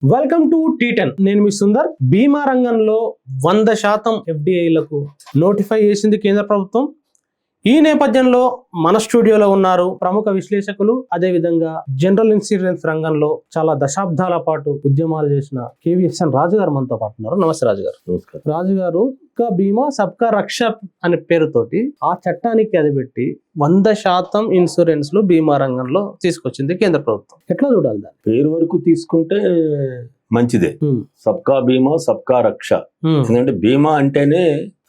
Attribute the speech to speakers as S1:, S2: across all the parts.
S1: Welcome to టీ10. నేను మీ సుందర్. బీమా రంగంలో 100% ఎఫ్డిఐలకు నోటిఫై చేసింది కేంద్ర ప్రభుత్వం. ఈ నేపథ్యంలో మన స్టూడియోలో ఉన్నారు ప్రముఖ విశ్లేషకులు, అదేవిధంగా జనరల్ ఇన్సూరెన్స్ రంగంలో చాలా దశాబ్దాల పాటు ఉద్యమాలు చేసిన కేవీఎస్ఎన్ రాజు గారు మనతో పాటు ఉన్నారు. నమస్తే రాజు గారు.
S2: నమస్కారం.
S1: రాజు గారు, బీమా సబ్కా రక్ష అనే పేరుతోటి ఆ చట్టానికి అది పెట్టి 100% ఇన్సూరెన్స్లు బీమా రంగంలో తీసుకొచ్చింది కేంద్ర ప్రభుత్వం. ఎట్లా చూడాలి దాన్ని?
S2: పేరు వరకు తీసుకుంటే మంచిదే. సబ్కా బీమా సబ్కా రక్ష. ఎందుకంటే బీమా అంటేనే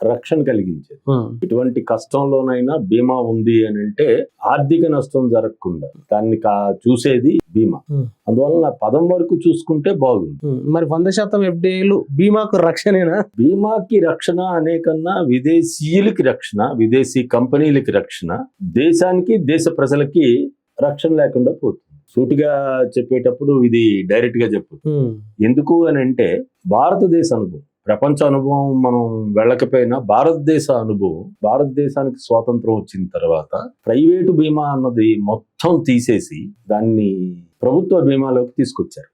S2: రక్షణ కలిగించేది. ఇటువంటి కష్టంలోనైనా బీమా ఉంది అని అంటే ఆర్థిక నష్టం జరగకుండా దాన్ని చూసేది బీమా. అందువల్ల పదం వరకు చూసుకుంటే బాగుంది.
S1: మరి 100% ఎఫ్డిఐలు బీమాకు రక్షణేనా?
S2: బీమాకి రక్షణ అనే కన్నా విదేశీయులకి రక్షణ, విదేశీ కంపెనీలకి రక్షణ, దేశానికి దేశ ప్రజలకి రక్షణ లేకుండా పోతుంది. సూటిగా చెప్పేటప్పుడు ఇది డైరెక్ట్ గా చెప్పు. ఎందుకు అని అంటే భారతదేశ అనుభవం, ప్రపంచ అనుభవం మనం వెళ్ళకపోయినా భారతదేశ అనుభవం, భారతదేశానికి స్వాతంత్రం వచ్చిన తర్వాత ప్రైవేటు బీమా అన్నది మొత్తం తీసేసి దాన్ని ప్రభుత్వ బీమాలోకి తీసుకొచ్చారు.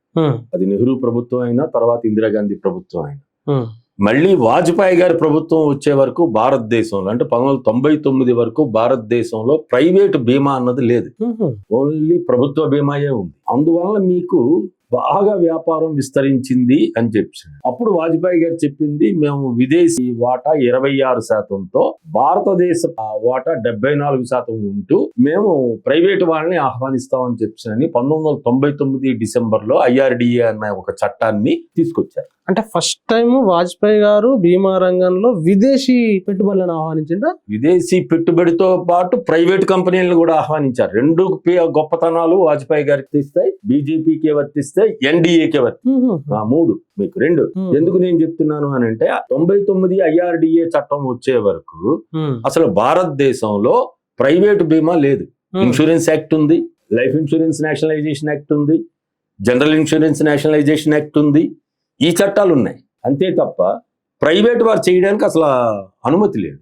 S2: అది నెహ్రూ ప్రభుత్వం అయినా, తర్వాత ఇందిరాగాంధీ ప్రభుత్వం అయినా, మళ్ళీ వాజ్పేయి గారి ప్రభుత్వం వచ్చే వరకు భారతదేశంలో అంటే 1999 వరకు భారతదేశంలో ప్రైవేటు బీమా అన్నది లేదు. ఓన్లీ ప్రభుత్వ బీమాయే ఉంది. అందువల్ల మీకు బాగా వ్యాపారం విస్తరించింది అని చెప్పారు. అప్పుడు వాజ్పేయి గారు చెప్పింది, మేము విదేశీ వాటా 26%తో భారతదేశ వాటా 74% ఉంటూ మేము ప్రైవేట్ వాళ్ళని ఆహ్వానిస్తామని చెప్పారని 1999 డిసెంబర్లో IRDA అన్న ఒక చట్టాన్ని తీసుకొచ్చారు.
S1: అంటే ఫస్ట్ టైం వాజ్పేయి గారు బీమా రంగంలో విదేశీ పెట్టుబడులను ఆహ్వానించారు.
S2: విదేశీ పెట్టుబడితో పాటు ప్రైవేట్ కంపెనీలను కూడా ఆహ్వానించారు. రెండు గొప్పతనాలు వాజ్పేయి గారికి తీస్తాయి, బీజేపీకి వర్తిస్తాయి, ఎన్డీఏకే వర్తిస్తాయి. మూడు మీకు రెండు. ఎందుకు నేను చెప్తున్నాను అని అంటే 99 IRDA చట్టం వచ్చే వరకు అసలు భారతదేశంలో ప్రైవేట్ బీమా లేదు. ఇన్సూరెన్స్ యాక్ట్ ఉంది, లైఫ్ ఇన్సూరెన్స్ నేషనలైజేషన్ యాక్ట్ ఉంది, జనరల్ ఇన్సూరెన్స్ నేషనలైజేషన్ యాక్ట్ ఉంది. ఈ చట్టాలు ఉన్నాయి. అంతే తప్ప ప్రైవేట్ వారు చేయడానికి అసలు అనుమతి లేదు.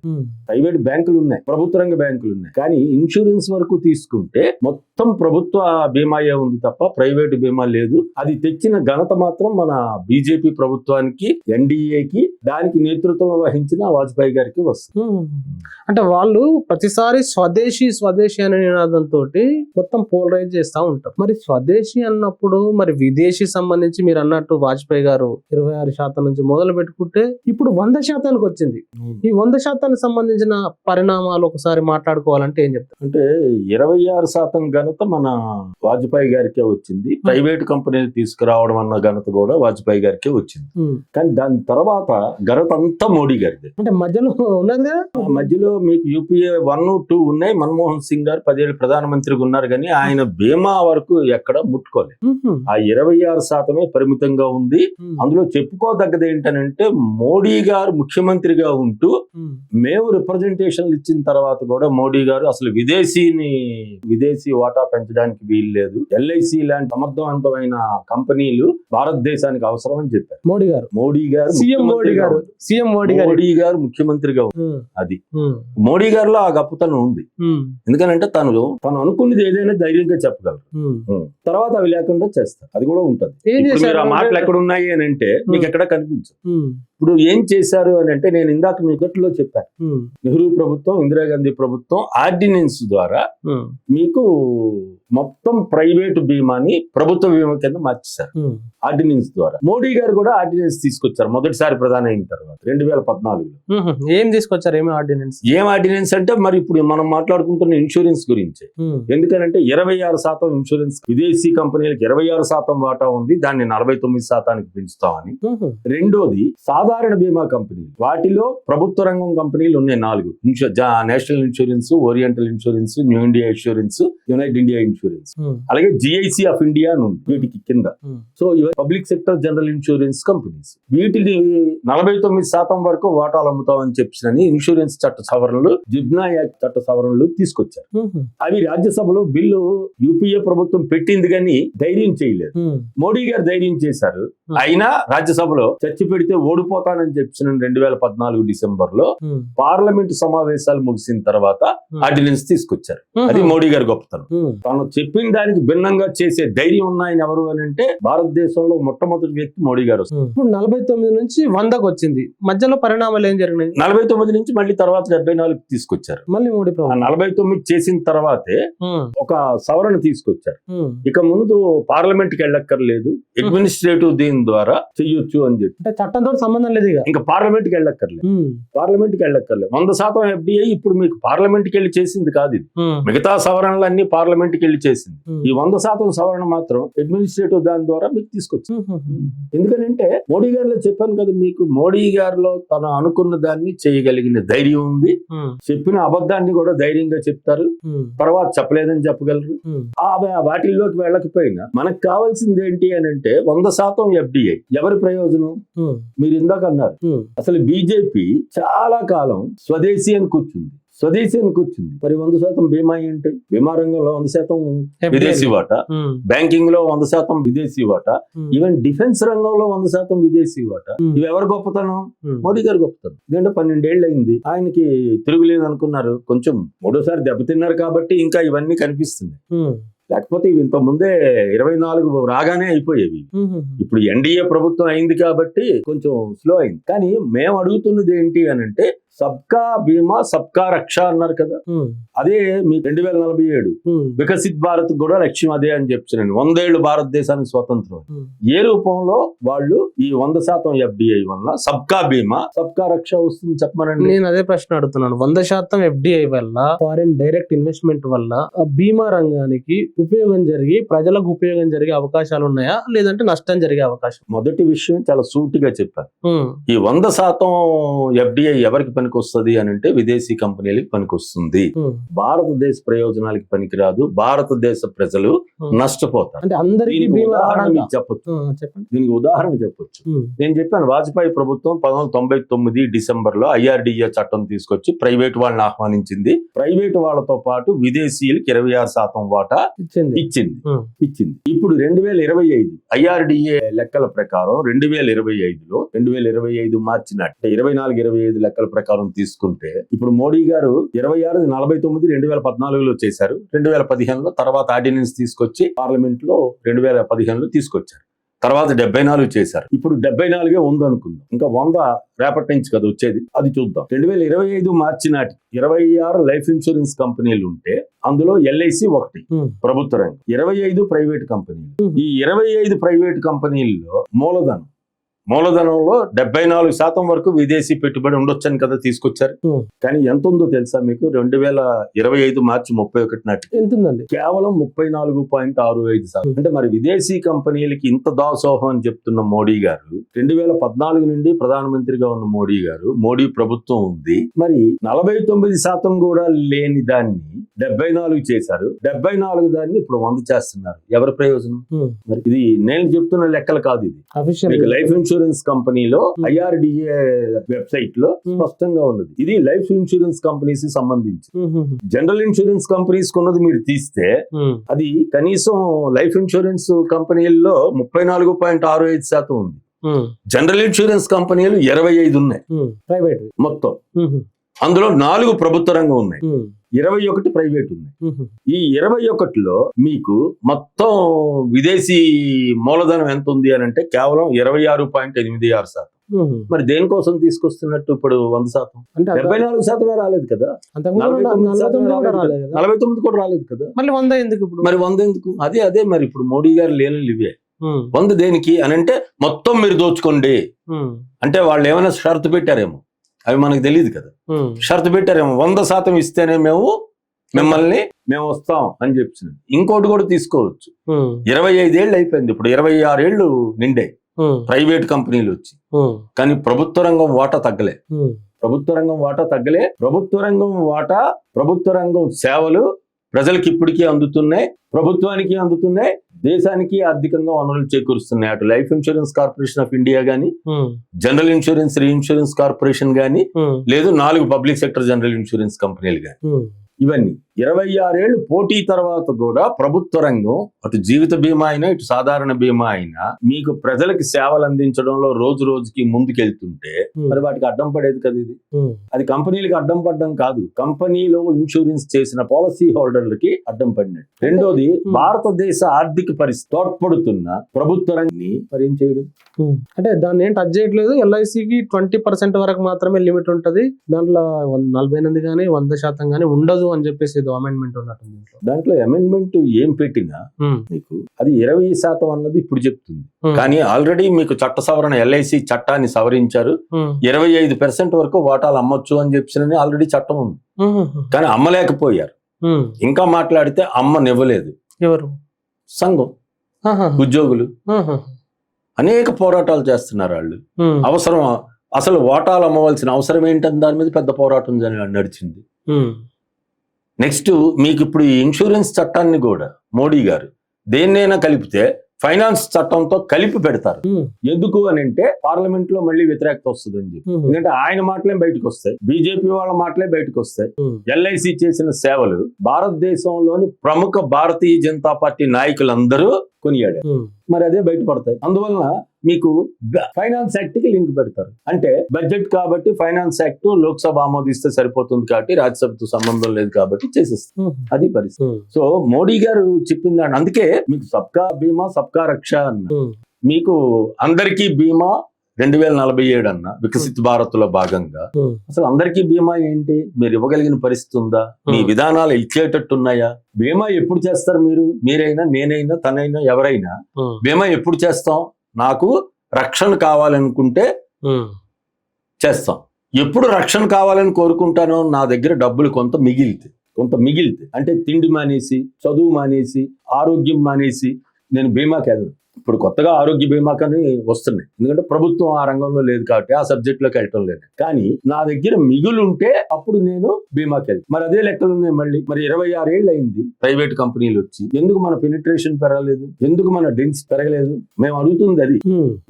S2: ప్రైవేట్ బ్యాంకులు ఉన్నాయి, ప్రభుత్వ రంగ బ్యాంకులు ఉన్నాయి, కానీ ఇన్సూరెన్స్ వరకు తీసుకుంటే మొత్తం ప్రభుత్వ బీమాయే ఉంది తప్ప ప్రైవేట్ బీమా లేదు. అది తెచ్చిన ఘనత మాత్రం మన బీజేపీ ప్రభుత్వానికి, ఎన్డీఏకి, దానికి నేతృత్వం వహించిన వాజ్పేయి గారికి వస్తుంది.
S1: అంటే వాళ్ళు ప్రతిసారి స్వదేశీ స్వదేశీ అనే నినాదంతో మొత్తం పోలరైజ్ చేస్తా ఉంటారు. మరి స్వదేశీ అన్నప్పుడు మరి విదేశీ సంబంధించి మీరు అన్నట్టు వాజ్పేయి గారు 26% నుంచి మొదలు పెట్టుకుంటే ఇప్పుడు 100%కి వచ్చింది. ఈ 100% సంబంధించిన పరిణామాలు ఒకసారి మాట్లాడుకోవాలంటే ఏం చెప్తారు?
S2: అంటే 26% ఘనత మన వాజ్పేయి గారికే వచ్చింది. ప్రైవేట్ కంపెనీలు తీసుకురావడం అన్న ఘనత కూడా వాజ్పేయి గారికే వచ్చింది. కానీ దాని తర్వాత ఘనత అంతా మోడీ గారిది.
S1: అంటే మధ్యలో ఉన్నది కదా,
S2: మధ్యలో మీకు UPA 1, 2 ఉన్నాయి. మన్మోహన్ సింగ్ గారు 10 ఏళ్ళు ప్రధానమంత్రిగా ఉన్నారు, కానీ ఆయన బీమా వరకు ఎక్కడ ముట్టుకోలేదు. ఆ 26% పరిమితంగా ఉంది. అందులో చెప్పుకోదగ్గది ఏంటనంటే మోడీ గారు ముఖ్యమంత్రిగా ఉంటూ మేము రిప్రజెంటేషన్లు ఇచ్చిన తర్వాత కూడా మోడీ గారు అసలు విదేశీ వాటా పెంచడానికి వీలు లేదు, LIC లాంటి సమర్థవంతమైన కంపెనీలు భారతదేశానికి అవసరం అని చెప్పారు మోడీ గారు
S1: సీఎం మోడీ గారు
S2: ముఖ్యమంత్రిగా అది మోడీ గారిలో ఆ గొప్పతనం ఉంది. ఎందుకనంటే తను అనుకున్నది ఏదైనా ధైర్యంగా చెప్పగలరు, తర్వాత అవి లేకుండా చేస్తారు. అది కూడా ఉంటది. మీరు ఆ మాటలు ఎక్కడ ఉన్నాయి అని అంటే మీకు ఎక్కడ కనిపించదు. ఇప్పుడు ఏం చేశారు అని అంటే నేను ఇందాక మీ గట్లో చెప్పాను, నెహ్రూ ప్రభుత్వం, ఇందిరాగాంధీ ప్రభుత్వం ఆర్డినెన్స్ ద్వారా మీకు మొత్తం ప్రైవేటు బీమాని ప్రభుత్వ బీమా కింద మార్చేశారు. ఆర్డినెన్స్ ద్వారా మోడీ గారు కూడా ఆర్డినెన్స్ తీసుకొచ్చారు మొదటిసారి ప్రధాని అయిన తర్వాత 2014లో.
S1: ఏం తీసుకొచ్చారు?
S2: ఏం ఆర్డినెన్స్ అంటే మరి ఇప్పుడు మనం మాట్లాడుకుంటున్న ఇన్సూరెన్స్ గురించి. ఎందుకనంటే 26% ఇన్సూరెన్స్ విదేశీ కంపెనీలకు 26% వాటా ఉంది, దాన్ని 49%కి పెంచుతామని. రెండోది సాధారణ బీమా కంపెనీలు, వాటిలో ప్రభుత్వ రంగం కంపెనీలు ఉన్నాయి 4. National insurance, oriental insurance, new India insurance, United India insurance, అలాగే GIC ఆఫ్ ఇండియా అని ఉంది వీటికి కింద. సో ఇవి public sector general insurance companies. వీటిని 49% వరకు వాటాలు అమ్ముతామని చెప్పినని ఇన్సూరెన్స్ చట్ట సవరణలు, జిబ్నా యాక్ట్ చట్ట సవరణలు తీసుకొచ్చారు. అవి రాజ్యసభలో బిల్లు UPA ప్రభుత్వం పెట్టింది కానీ ధైర్యం చేయలేదు. మోడీ గారు ధైర్యం చేశారు. అయినా రాజ్యసభలో చర్చ పెడితే ఓడిపోతానని చెప్పిన 2014 డిసెంబర్లో పార్లమెంట్ సమావేశాలు ముగిసిన తర్వాత ఆర్డినెన్స్ తీసుకొచ్చారు. అది మోడీ గారి గొప్పతనం. తన చెప్పిన దానికి భిన్నంగా చేసే ధైర్యం ఉన్నాయని ఎవరు అని అంటే భారతదేశంలో మొట్టమొదటి వ్యక్తి మోడీ గారు వస్తారు.
S1: ఇప్పుడు 49 నుంచి 100కు వచ్చింది. మధ్యలో పరిణామాలు ఏం జరిగినాయి?
S2: 49 నుంచి మళ్ళీ తర్వాత 74 తీసుకొచ్చారు.
S1: మళ్ళీ మోడీ
S2: ఆ
S1: ప్రభుత్వం
S2: 49 చేసిన తర్వాతే ఒక సవరణ తీసుకొచ్చారు.
S1: ఉమ్.
S2: ఇక ముందు పార్లమెంట్ కి వెళ్ళక్కర్లేదు, అడ్మినిస్ట్రేటివ్ దీని ద్వారా చెయ్యొచ్చు అని చెప్పి.
S1: అంటే చట్టంతో సంబంధం లేదు ఇక.
S2: ఇంకా పార్లమెంట్ కి వెళ్ళక్కర్లేదు,
S1: ఉమ్.
S2: పార్లమెంట్ కి వెళ్ళక్కర్లేదు. 100% FDI ఇప్పుడు మీకు పార్లమెంట్ కి వెళ్ళి చేసింది కాదు ఇది.
S1: ఉమ్.
S2: మిగతా సవరణలన్నీ పార్లమెంట్ కి వెళ్ళి చేసింది.
S1: ఉమ్.
S2: ఈ 100% సవరణ మాత్రం అడ్మినిస్ట్రేటివ్ దాని ద్వారా మీకు తీసుకొచ్చింది.
S1: ఉమ్.
S2: ఎందుకంటే మోడీ గారిలో చెప్పాను కదా మీకు, మోడీ గారిలో తను అనుకున్న దాన్ని చేయగలిగిన ధైర్యం ఉంది.
S1: ఉమ్.
S2: చెప్పిన అబద్ధాన్ని కూడా ధైర్యంగా చెప్తారు,
S1: ఉమ్.
S2: తర్వాత చెప్పలేదని చెప్పగలరు.
S1: ఉమ్.
S2: వాటిల్లోకి వెళ్ళకపోయినా మనకు కావాల్సింది ఏంటి అని అంటే 100% FDI. ఎవరి ప్రయోజనం?
S1: ఉమ్.
S2: మీరు ఇందాక అన్నారు,
S1: ఉమ్.
S2: అసలు బీజేపీ చాలా కాలం స్వదేశీ అని కూర్చుంది, స్వదేశీ అని కూర్చుంది. మరి 100% బీమా ఏంటి? బీమా రంగంలో 100% విదేశీ వాటా,
S1: ఉమ్.
S2: బ్యాంకింగ్ లో 100% విదేశీ వాటా,
S1: ఉమ్.
S2: ఈవెన్ డిఫెన్స్ రంగంలో 100% విదేశీ వాటా.
S1: ఉమ్.
S2: ఇవి ఎవరు గొప్పతనం?
S1: ఉమ్.
S2: మోడీ గారు గొప్పతనం. ఎందుకంటే 12 ఏళ్ళు అయింది ఆయనకి, తిరుగులేదు అనుకున్నారు, కొంచెం మూడోసారి దెబ్బతిన్నారు కాబట్టి ఇంకా ఇవన్నీ కనిపిస్తుంది.
S1: ఉమ్.
S2: లేకపోతే ఇవి ఇంత ముందే 24 రాగానే అయిపోయేవి.
S1: ఉమ్.
S2: ఇప్పుడు ఎన్డీఏ ప్రభుత్వం అయింది కాబట్టి కొంచెం స్లో అయింది. కానీ మేము అడుగుతున్నది ఏంటి అని అంటే సబ్కా బీమా సబ్కా రక్ష అన్నారు కదా,
S1: ఉమ్.
S2: అదే మీ 2047
S1: ఉమ్.
S2: వికసిత్ భారత్ కూడా లక్ష్యం అదే అని చెప్తున్నాను. 100 ఏళ్ళు భారతదేశానికి స్వతంత్రం.
S1: ఉమ్.
S2: ఏ రూపంలో వాళ్ళు ఈ 100% FDI వల్ల సబ్కా బీమా సబ్కా రక్ష వస్తుంది చెప్పమనండి.
S1: నేను అదే ప్రశ్న అడుగుతున్నాను. 100% FDI వల్ల, ఫారిన్ డైరెక్ట్ ఇన్వెస్ట్మెంట్ వల్ల ఆ బీమా రంగానికి ఉపయోగం జరిగి ప్రజలకు ఉపయోగం జరిగే అవకాశాలు ఉన్నాయా, లేదంటే నష్టం జరిగే అవకాశం?
S2: మొదటి విషయం చాలా సూటిగా చెప్పాను.
S1: ఉమ్.
S2: ఈ 100% FDI ఎవరికి పనికి వస్తుంది అని అంటే విదేశీ కంపెనీలకు పనికి వస్తుంది.
S1: ఉమ్.
S2: భారతదేశ ప్రయోజనాలకి పనికిరాదు, భారతదేశ ప్రజలు నష్టపోతారు.
S1: అంటే అందరికీ
S2: దీనికి
S1: బీమా
S2: ఉదాహరణ
S1: రావడానికి-
S2: మీకు చెప్పొచ్చు,
S1: ఉమ్. చెప్పండి.
S2: దీనికి ఉదాహరణ చెప్పొచ్చు.
S1: ఉమ్.
S2: నేను చెప్పాను, వాజ్పేయి ప్రభుత్వం 1999 డిసెంబర్ లో IRDA చట్టం తీసుకొచ్చి ప్రైవేట్ వాళ్ళని ఆహ్వానించింది. ప్రైవేట్ వాళ్ళతో పాటు విదేశీయులకి 26% వాటా
S1: ఇచ్చింది.
S2: ఇచ్చింది. ఇప్పుడు 2025 IRDA లెక్కల ప్రకారం 2025 మార్చి నాటి 24-25 లెక్కల ప్రకారం తీసుకుంటే ఇప్పుడు మోడీ గారు 26 49 2014లో చేశారు. 2015లో తర్వాత ఆర్డినెన్స్ తీసుకొచ్చి పార్లమెంట్ లో 2015లో తీసుకొచ్చారు. తర్వాత 74 చేశారు. ఇప్పుడు 74 ఉందనుకుందాం, ఇంకా 100 రేపటి నుంచి కదా వచ్చేది, అది చూద్దాం. 2025 మార్చి నాటి 26 లైఫ్ ఇన్సూరెన్స్ కంపెనీలు ఉంటే అందులో LIC ఒకటి
S1: ఉమ్.
S2: ప్రభుత్వ రంగం, 25 ప్రైవేట్ కంపెనీలు.
S1: ఉమ్.
S2: ఈ 25 ప్రైవేట్ కంపెనీల్లో మూలధనంలో 74% వరకు విదేశీ పెట్టుబడి ఉండొచ్చని కదా తీసుకొచ్చారు.
S1: ఉమ్.
S2: కానీ ఎంత ఉందో తెలుసా మీకు? 2025 మార్చి 31 నాటి
S1: ఎంత ఉందండి?
S2: కేవలం 34.65%. అంటే మరి విదేశీ కంపెనీలకి ఇంత దాసోహం అని చెప్తున్న మోడీ గారు, 2014 నుండి ప్రధానమంత్రిగా ఉన్న మోడీ గారు, మోడీ ప్రభుత్వం ఉంది, మరి 49% కూడా లేని దాన్ని 74 చేశారు. 74 దాన్ని ఇప్పుడు 100 చేస్తున్నారు. ఎవరి ప్రయోజనం?
S1: ఉమ్.
S2: మరి ఇది నేను చెప్తున్న లెక్కలు కాదు, ఇది
S1: అఫీషియల్
S2: మీకు లైఫ్ ఇన్సూరెన్స్ కంపెనీలో IRDA వెబ్సైట్ లో స్పష్టంగా ఉన్నది. ఇది లైఫ్ ఇన్సూరెన్స్ కంపెనీస్ కి సంబంధించి. జనరల్ ఇన్సూరెన్స్ కంపెనీస్ ఉన్నది మీరు తీస్తే అది కనీసం లైఫ్ ఇన్సూరెన్స్ కంపెనీల్లో 34.65% ఉంది. జనరల్ ఇన్సూరెన్స్ కంపెనీలు 25 ఉన్నాయి
S1: ప్రైవేట్
S2: మొత్తం. అందులో 4 ప్రభుత్వ రంగం ఉన్నాయి, 21 ప్రైవేట్ ఉన్నాయి. ఈ 21లో మీకు మొత్తం విదేశీ మూలధనం ఎంత ఉంది అని అంటే కేవలం 26.86%. మరి దేనికోసం తీసుకొస్తున్నట్టు ఇప్పుడు 100%?
S1: అంటే
S2: 74% రాలేదు కదా, 49 కూడా రాలేదు కదా,
S1: మళ్ళీ 100 ఎందుకు ఇప్పుడు?
S2: మరి 100 ఎందుకు? అదే మరి ఇప్పుడు మోడీ గారు లేని ఇవే 100 దేనికి అని అంటే మొత్తం మీరు దోచుకోండి అంటే వాళ్ళు ఏమైనా షరతు పెట్టారేమో, అవి మనకు తెలియదు కదా. షరతు పెట్టారేమో 100% ఇస్తేనే మేము వస్తాం అని చెప్పి. ఇంకోటి కూడా తీసుకోవచ్చు. 25 ఏళ్ళు అయిపోయింది, ఇప్పుడు 26 ఏళ్ళు నిండే ప్రైవేట్ కంపెనీలు వచ్చి, కానీ ప్రభుత్వ రంగం వాటా తగ్గలే. ప్రభుత్వ రంగం సేవలు ప్రజలకు ఇప్పటికీ అందుతున్నాయి, ప్రభుత్వానికి అందుతున్నాయి, దేశానికి ఆర్థికంగా వనరులు చేకూరుస్తున్నాయి. అటు life insurance corporation of India గానీ, జనరల్ ఇన్సూరెన్స్ రీఇన్సూరెన్స్ కార్పొరేషన్ గానీ, లేదు 4 పబ్లిక్ సెక్టర్ జనరల్ ఇన్సూరెన్స్ కంపెనీలు గానీ. ఇవన్నీ 26 ఏళ్ళు పోటీ తర్వాత కూడా ప్రభుత్వ రంగం అటు జీవిత బీమా అయినా ఇటు సాధారణ బీమా అయినా మీకు ప్రజలకి సేవలు అందించడంలో రోజు రోజుకి ముందుకెళ్తుంటే మరి వాటికి అడ్డం పడేది కదా ఇది. అది కంపెనీలకి అడ్డం పడడం కాదు, కంపెనీలో ఇన్సూరెన్స్ చేసిన పాలసీ హోల్డర్లకి అడ్డం పడినట్టు. రెండోది, భారతదేశ ఆర్థిక పరిస్థితి తోడ్పడుతున్న ప్రభుత్వ రంగాన్ని మరి ఏం చేయడం
S1: అంటే దాన్ని ఏం టచ్ చేయట్లేదు. ఎల్ఐసికి 20% వరకు మాత్రమే లిమిట్ ఉంటది, దాంట్లో 48 కానీ 100% కానీ ఉండదు అని చెప్పేసి ఏదో అమెండ్మెంట్ ఉన్నట్టుంది దీంట్లో.
S2: దాంట్లో అమెండ్మెంట్ ఏం పెట్టినా మీకు అది 20% అన్నది ఇప్పుడు చెప్తుంది. కానీ ఆల్రెడీ మీకు చట్ట సవరణ ఎల్ఐసి చట్టాన్ని సవరించారు. 25% వరకు వాటాలు అమ్మొచ్చు అని చెప్పి ఆల్రెడీ చట్టం ఉంది, కానీ అమ్మలేకపోయారు. ఇంకా మాట్లాడితే అమ్మనివ్వలేదు
S1: ఎవరు?
S2: సంఘం, ఉద్యోగులు అనేక పోరాటాలు చేస్తున్నారు వాళ్ళు. అవసరం, అసలు వాటాలు అమ్మవలసిన అవసరం ఏంటని దాని మీద పెద్ద పోరాటం నడిచింది. నెక్స్ట్ మీకు ఇప్పుడు ఈ ఇన్సూరెన్స్ చట్టాన్ని కూడా మోడీ గారు దేన్నైనా కలిపితే ఫైనాన్స్ చట్టంతో కలిపి పెడతారు. ఎందుకు అని అంటే పార్లమెంట్ లో మళ్ళీ వ్యతిరేకత వస్తుంది అని చెప్పి. ఎందుకంటే ఆయన మాటలే బయటకు వస్తాయి, బీజేపీ వాళ్ళ మాటలే బయటకు వస్తాయి. ఎల్ఐసి చేసిన సేవలు భారతదేశంలోని ప్రముఖ భారతీయ జనతా పార్టీ నాయకులందరూ కొనియాడారు. మరి అదే బయటపడతాయి. అందువలన మీకు ఫైనాన్స్ యాక్ట్ కి లింక్ పెడతారు. అంటే బడ్జెట్ కాబట్టి ఫైనాన్స్ యాక్ట్ లోక్సభ ఆమోదిస్తే సరిపోతుంది కాబట్టి రాజ్యసభతో సంబంధం లేదు కాబట్టి చేసేస్తారు. అది పరిస్థితి. సో మోడీ గారు చెప్పింది అందుకే మీకు సబ్కా బీమా సబ్కా రక్ష అన్న, మీకు అందరికీ బీమా 2047 అన్న వికసిత్ భారత్ లో భాగంగా. అసలు అందరికీ బీమా ఏంటి? మీరు ఇవ్వగలిగిన పరిస్థితి ఉందా? మీ విధానాలు ఇచ్చేటట్టున్నాయా? బీమా ఎప్పుడు చేస్తారు? మీరైనా, నేనైనా, తనైనా, ఎవరైనా బీమా ఎప్పుడు చేస్తాం? నాకు రక్షణ కావాలనుకుంటే చేస్తాం. ఎప్పుడు రక్షణ కావాలని కోరుకుంటానో నా దగ్గర డబ్బులు కొంత మిగిలితే అంటే తిండి మానేసి, చదువు మానేసి, ఆరోగ్యం మానేసి నేను బీమాకి వెళ్ళను. ఇప్పుడు కొత్తగా ఆరోగ్య బీమా కానీ వస్తున్నాయి, ఎందుకంటే ప్రభుత్వం ఆ రంగంలో లేదు కాబట్టి ఆ సబ్జెక్ట్ లోకి వెళ్ళటం లేదు. కానీ నా దగ్గర మిగులుంటే అప్పుడు నేను బీమాకి వెళ్తాను. మరి అదే లెక్కలు ఉన్నాయి. మరి 26 ఏళ్ళు అయింది ప్రైవేట్ కంపెనీలు వచ్చి, ఎందుకు మన పెనిట్రేషన్ పెరగలేదు? ఎందుకు మన డెన్స్ పెరగలేదు? మేము అడుగుతుంది అది.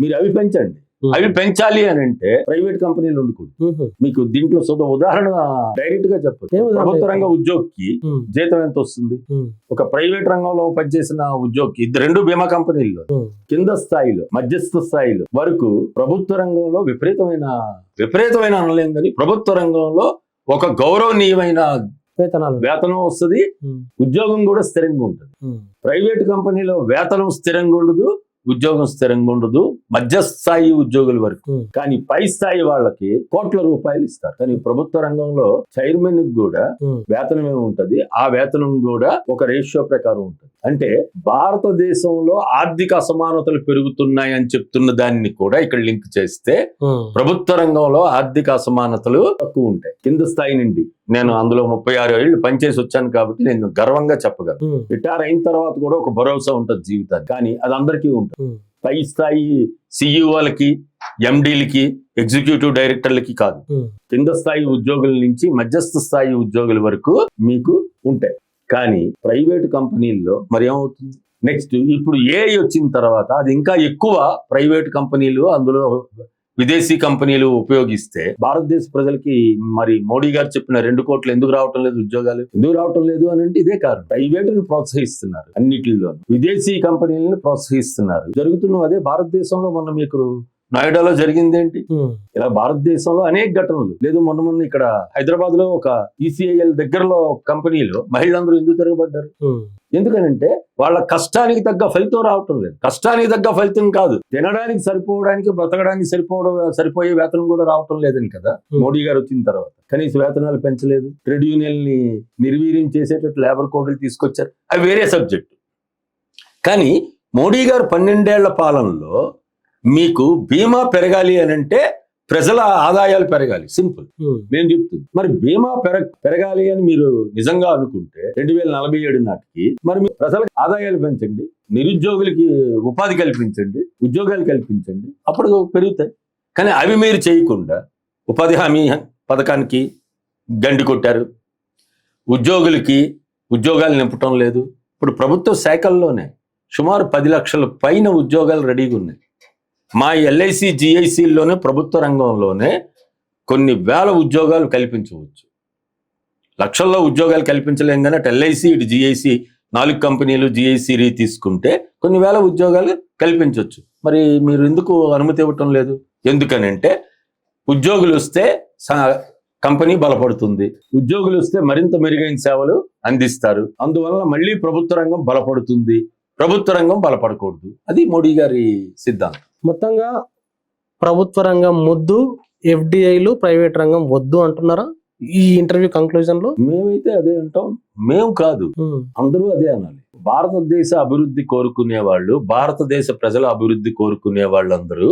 S2: మీరు అవి పెంచండి. అవి పెంచాలి అని అంటే ప్రైవేట్ కంపెనీలు ఉండకూడదు. మీకు దీంట్లో ఉదాహరణ డైరెక్ట్ గా చెప్పచ్చు. ప్రభుత్వ రంగ ఉద్యోగికి జీతం ఎంత వస్తుంది? ఒక ప్రైవేట్ రంగంలో పనిచేసిన ఉద్యోగికి, రెండు బీమా కంపెనీల్లో కింద స్థాయిలో, మధ్యస్థ స్థాయిలో వరకు ప్రభుత్వ రంగంలో విపరీతమైన అనలేం కానీ ప్రభుత్వ రంగంలో ఒక గౌరవనీయమైన వేతనం వస్తుంది, ఉద్యోగం కూడా స్థిరంగా ఉంటుంది. ప్రైవేట్ కంపెనీలో వేతనం స్థిరంగా ఉండదు, ఉద్యోగం స్థిరంగా ఉండదు, మధ్యస్థాయి ఉద్యోగుల వరకు. కానీ పై స్థాయి వాళ్ళకి కోట్ల రూపాయలు ఇస్తారు. కానీ ప్రభుత్వ రంగంలో చైర్మన్ కి కూడా వేతనమే ఉంటది. ఆ వేతనం కూడా ఒక రేషియో ప్రకారం ఉంటుంది. అంటే భారతదేశంలో ఆర్థిక అసమానతలు పెరుగుతున్నాయని చెప్తున్న దాన్ని కూడా ఇక్కడ లింక్ చేస్తే ప్రభుత్వ రంగంలో ఆర్థిక అసమానతలు తక్కువ ఉంటాయి. కింద స్థాయి నుండి నేను అందులో 36 ఏళ్ళు పనిచేసి వచ్చాను కాబట్టి నేను గర్వంగా చెప్పగలను. రిటైర్ అయిన తర్వాత కూడా ఒక భరోసా ఉంటుంది జీవితానికి. కానీ అది అందరికీ ఉంటుంది. పై స్థాయి సిఇఓలకి, ఎండీలకి, ఎగ్జిక్యూటివ్ డైరెక్టర్లకి కాదు. కింద స్థాయి ఉద్యోగుల నుంచి మధ్యస్థ స్థాయి ఉద్యోగుల వరకు మీకు ఉంటాయి. కానీ ప్రైవేట్ కంపెనీల్లో మరి ఏమవుతుంది? నెక్స్ట్ ఇప్పుడు ఏఐ వచ్చిన తర్వాత అది ఇంకా ఎక్కువ ప్రైవేట్ కంపెనీలు, అందులో విదేశీ కంపెనీలు ఉపయోగిస్తే భారతదేశ ప్రజలకి మరి మోడీ గారు చెప్పిన 2 కోట్లు ఎందుకు రావటం లేదు? ఉద్యోగాలు ఎందుకు రావటం లేదు అని అంటే ఇదే కారణం. ప్రైవేటును ప్రోత్సహిస్తున్నారు, అన్నిటిలో విదేశీ కంపెనీలను ప్రోత్సహిస్తున్నారు. జరుగుతున్న అదే భారతదేశంలో మొన్న మీకు నోయిడాలో జరిగిందేంటి? ఇలా భారతదేశంలో అనేక ఘటనలు లేదు. మొన్న ఇక్కడ హైదరాబాద్ లో ఒక ఈసీఐఎల్ దగ్గరలో కంపెనీలో మహిళలందరూ ఎందుకు తిరగబడ్డారు? ఎందుకనంటే వాళ్ళ కష్టానికి తగ్గ ఫలితం రావటం లేదు. కష్టానికి తగ్గ ఫలితం కాదు, తినడానికి సరిపోవడానికి, బ్రతకడానికి సరిపోయే వేతనం కూడా రావటం లేదని కదా మోడీ గారు వచ్చిన తర్వాత. కనీస వేతనాలు పెంచలేదు, ట్రేడ్ యూనియన్ ని నిర్వీర్యం చేసేటట్టు లేబర్ కోడ్లు తీసుకొచ్చారు. అవి వేరే సబ్జెక్టు. కానీ మోడీ గారు 12 ఏళ్ల పాలనలో మీకు బీమా పెరగాలి అని అంటే ప్రజల ఆదాయాలు పెరగాలి. సింపుల్. నేను చెప్తుంది. మరి బీమా పెరగాలి అని మీరు నిజంగా అనుకుంటే 2047 నాటికి మరి మీ ప్రజలకు ఆదాయాలు పెంచండి, నిరుద్యోగులకి ఉపాధి కల్పించండి, ఉద్యోగాలు కల్పించండి, అప్పుడు పెరుగుతాయి. కానీ అవి మీరు చేయకుండా ఉపాధి హామీ పథకానికి గండి కొట్టారు, ఉద్యోగులకి ఉద్యోగాలు నింపటం లేదు. ఇప్పుడు ప్రభుత్వ శాఖల్లోనే సుమారు 10 లక్షల పైన ఉద్యోగాలు రెడీగా ఉన్నాయి. మా ఎల్ఐసి జిఐసిలోనే ప్రభుత్వ రంగంలోనే కొన్ని వేల ఉద్యోగాలు కల్పించవచ్చు. లక్షల్లో ఉద్యోగాలు కల్పించలేం కానీ అటు ఎల్ఐసి ఇటు జిఐసి 4 కంపెనీలు జిఐసి తీసుకుంటే కొన్ని వేల ఉద్యోగాలు కల్పించవచ్చు. మరి మీరు ఎందుకు అనుమతి ఇవ్వటం లేదు? ఎందుకనంటే ఉద్యోగులు వస్తే కంపెనీ బలపడుతుంది, ఉద్యోగులు వస్తే మరింత మెరుగైన సేవలు అందిస్తారు, అందువల్ల మళ్ళీ ప్రభుత్వ రంగం బలపడుతుంది, ప్రభుత్వ రంగం బలపడకూడదు. అది మోడీ గారి సిద్ధాంతం.
S1: మొత్తంగా ప్రభుత్వ రంగం ముద్దు, ఎఫ్డిఐలు ప్రైవేట్ రంగం వద్దు అంటున్నారా ఈ ఇంటర్వ్యూ కంక్లూజన్ లో?
S2: మేమైతే అదే అంటాం. మేము కాదు, అందరూ అదే అనాలి. భారతదేశ అభివృద్ధి కోరుకునే వాళ్ళు, భారతదేశ ప్రజల అభివృద్ధి కోరుకునే వాళ్ళందరూ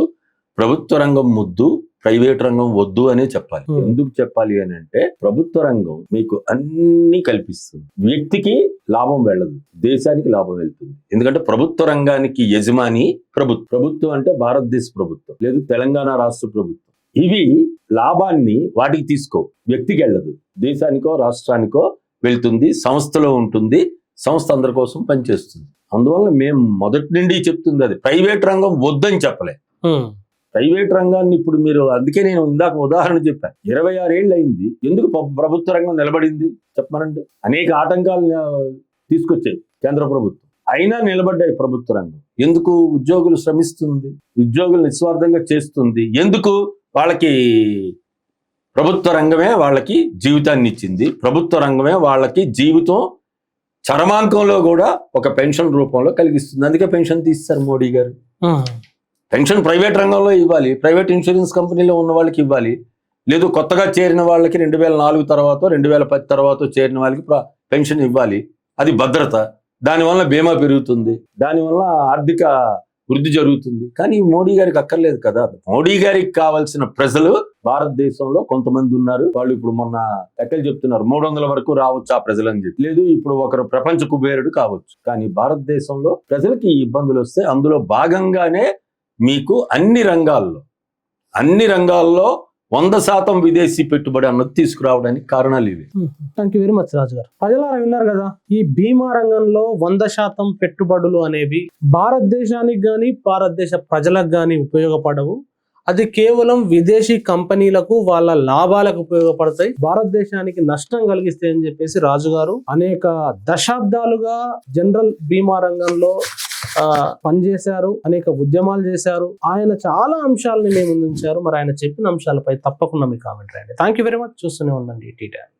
S2: ప్రభుత్వ రంగం ముద్దు, ప్రైవేట్ రంగం వద్దు అనే చెప్పాలి. ఎందుకు చెప్పాలి అని అంటే ప్రభుత్వ రంగం మీకు అన్ని కల్పిస్తుంది, వ్యక్తికి లాభం వెళ్ళదు, దేశానికి లాభం వెళ్తుంది. ఎందుకంటే ప్రభుత్వ రంగానికి యజమాని ప్రభుత్వం అంటే భారతదేశ ప్రభుత్వం లేదు తెలంగాణ రాష్ట్ర ప్రభుత్వం. ఇవి లాభాన్ని వాటికి తీసుకో, వ్యక్తికి వెళ్ళదు, దేశానికో రాష్ట్రానికో వెళ్తుంది, సంస్థలో ఉంటుంది, సంస్థ అందరి కోసం పనిచేస్తుంది. అందువల్ల మేము మొదటి నుండి చెప్తుంది అది. ప్రైవేట్ రంగం వద్దని చెప్పలే. ప్రైవేట్ రంగాన్ని ఇప్పుడు మీరు, అందుకే నేను ఇందాక ఉదాహరణ చెప్పాను, 26 ఏళ్ళు అయింది, ఎందుకు ప్రభుత్వ రంగం నిలబడింది చెప్పమనండి? అనేక ఆటంకాలు తీసుకొచ్చాయి కేంద్ర ప్రభుత్వం, అయినా నిలబడ్డాయి ప్రభుత్వ రంగం. ఎందుకు? ఉద్యోగులు శ్రమిస్తుంది, ఉద్యోగులు నిస్వార్థంగా చేస్తుంది. ఎందుకు? వాళ్ళకి ప్రభుత్వ రంగమే వాళ్ళకి జీవితాన్ని ఇచ్చింది, ప్రభుత్వ రంగమే వాళ్ళకి జీవితం చరమాంకంలో కూడా ఒక పెన్షన్ రూపంలో కలిగిస్తుంది. అందుకే పెన్షన్ తీస్తారు మోడీ గారు. పెన్షన్ ప్రైవేట్ రంగంలో ఇవ్వాలి, ప్రైవేట్ ఇన్సూరెన్స్ కంపెనీలో ఉన్న వాళ్ళకి ఇవ్వాలి, లేదు కొత్తగా చేరిన వాళ్ళకి 2004 తర్వాత 2010 తర్వాత చేరిన వాళ్ళకి పెన్షన్ ఇవ్వాలి. అది భద్రత, దానివల్ల బీమా పెరుగుతుంది, దానివల్ల ఆర్థిక వృద్ధి జరుగుతుంది. కానీ మోడీ గారికి అక్కర్లేదు కదా. మోడీ గారికి కావాల్సిన ప్రజలు భారతదేశంలో కొంతమంది ఉన్నారు, వాళ్ళు ఇప్పుడు మొన్న లెక్కలు చెప్తున్నారు 300 వరకు రావచ్చు ఆ ప్రజలు అని చెప్పి. లేదు ఇప్పుడు ఒకరు ప్రపంచ కుబేరుడు కావచ్చు, కానీ భారతదేశంలో ప్రజలకి ఈ ఇబ్బందులు వస్తే అందులో భాగంగానే మీకు అన్ని రంగాల్లో 100% విదేశీ పెట్టుబడి అన్నది తీసుకురావడానికి కారణాలు ఇవి.
S1: థ్యాంక్ యూ వెరీ మచ్ రాజు గారు. ప్రజలారా విన్నారు కదా, ఈ బీమా రంగంలో 100% పెట్టుబడులు అనేవి భారతదేశానికి గాని భారతదేశ ప్రజలకు గాని ఉపయోగపడవు. అది కేవలం విదేశీ కంపెనీలకు వాళ్ళ లాభాలకు ఉపయోగపడతాయి, భారతదేశానికి నష్టం కలిగిస్తాయి అని చెప్పేసి రాజు గారు అనేక దశాబ్దాలుగా జనరల్ బీమా రంగంలో పనిచేశారు, అనేక ఉద్యమాలు చేశారు. ఆయన చాలా అంశాలని మేము ముందుంచారు. మరి ఆయన చెప్పిన అంశాలపై తప్పకుండా మీ కామెంట్ రాయండి. Thank you very much. చూస్తూనే ఉండండి టీ టైమ్.